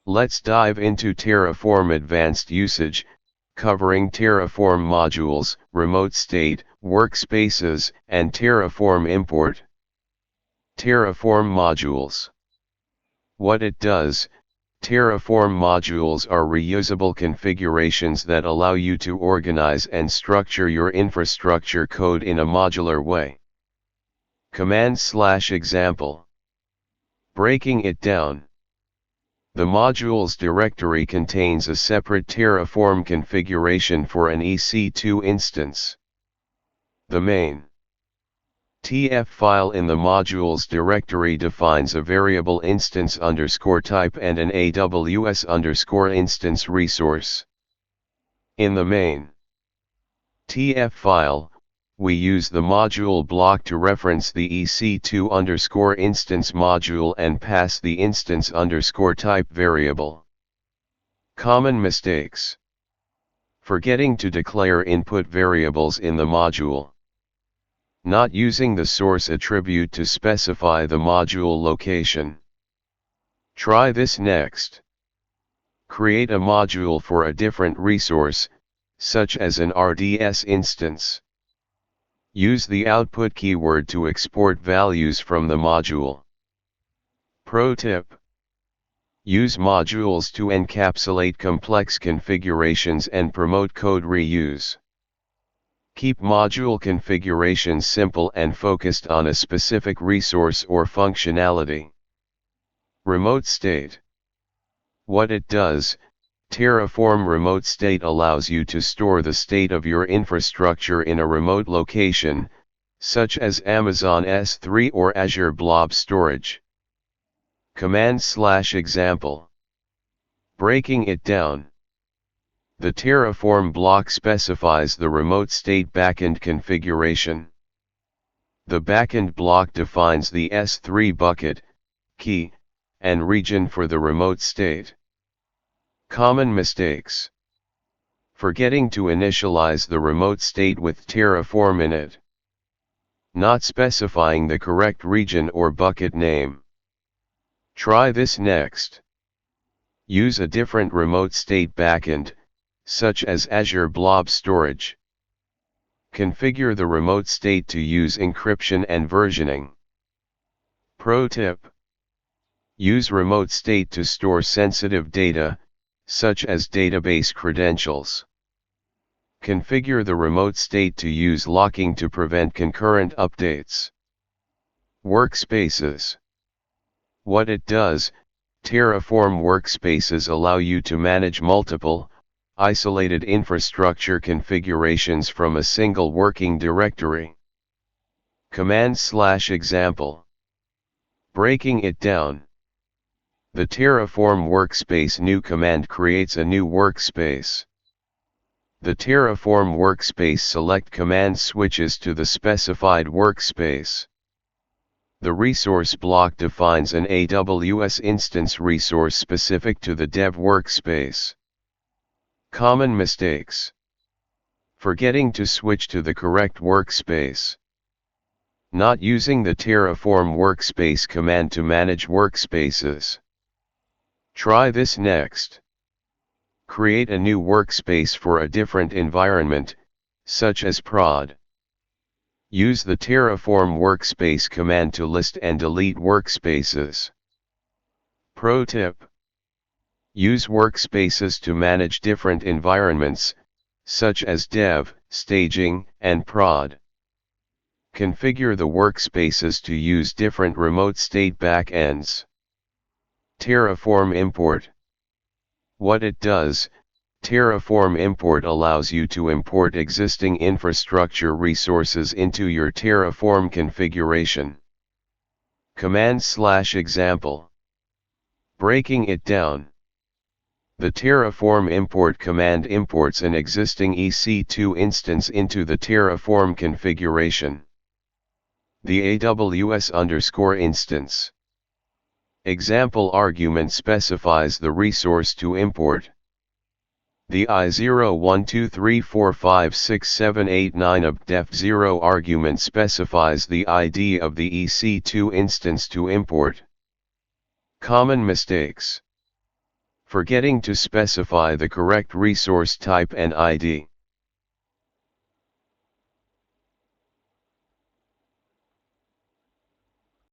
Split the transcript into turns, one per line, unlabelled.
Let's dive into Terraform Advanced Usage, covering Terraform modules, remote state, workspaces, and Terraform import. Terraform modules. What it does: Terraform modules are reusable configurations that allow you to organize and structure your infrastructure code in a modular way. Command/example. Breaking it down. The modules directory contains a separate Terraform configuration for an EC2 instance. The main TF file in the modules directory defines a variable instance_type and an AWS_instance resource. In the main TF file, we use the module block to reference the EC2_instance module and pass the instance_type variable. Common mistakes: forgetting to declare input variables in the module. Not using the source attribute to specify the module location. Try this next. Create a module for a different resource, such as an RDS instance. Use the output keyword to export values from the module. Pro tip: use modules to encapsulate complex configurations and promote code reuse. Keep module configurations simple and focused on a specific resource or functionality. Remote state. What it does: Terraform Remote State allows you to store the state of your infrastructure in a remote location, such as Amazon S3 or Azure Blob Storage. Command/example. Breaking it down. The Terraform block specifies the remote state backend configuration. The backend block defines the S3 bucket, key, and region for the remote state. Common mistakes: forgetting to initialize the remote state with Terraform init. Not specifying the correct region or bucket name. Try this next. Use a different remote state backend, such as Azure Blob Storage. Configure the remote state to use encryption and versioning. Pro tip: use remote state to store sensitive data, such as database credentials. Configure the remote state to use locking to prevent concurrent updates. Workspaces. What it does: Terraform workspaces allow you to manage multiple, isolated infrastructure configurations from a single working directory. Command/example. Breaking it down. The Terraform workspace new command creates a new workspace. The Terraform workspace select command switches to the specified workspace. The resource block defines an AWS instance resource specific to the dev workspace. Common mistakes: forgetting to switch to the correct workspace. Not using the Terraform workspace command to manage workspaces. Try this next. Create a new workspace for a different environment, such as prod. Use the Terraform workspace command to list and delete workspaces. Pro tip: use workspaces to manage different environments, such as dev, staging, and prod. Configure the workspaces to use different remote state backends. Terraform import. What it does: Terraform import allows you to import existing infrastructure resources into your Terraform configuration. Command/example. Breaking it down. The Terraform import command imports an existing EC2 instance into the Terraform configuration. The AWS_instance. Example argument specifies the resource to import. The I0123456789 of def0 argument specifies the ID of the EC2 instance to import. Common mistakes: Forgetting to specify the correct resource type and ID.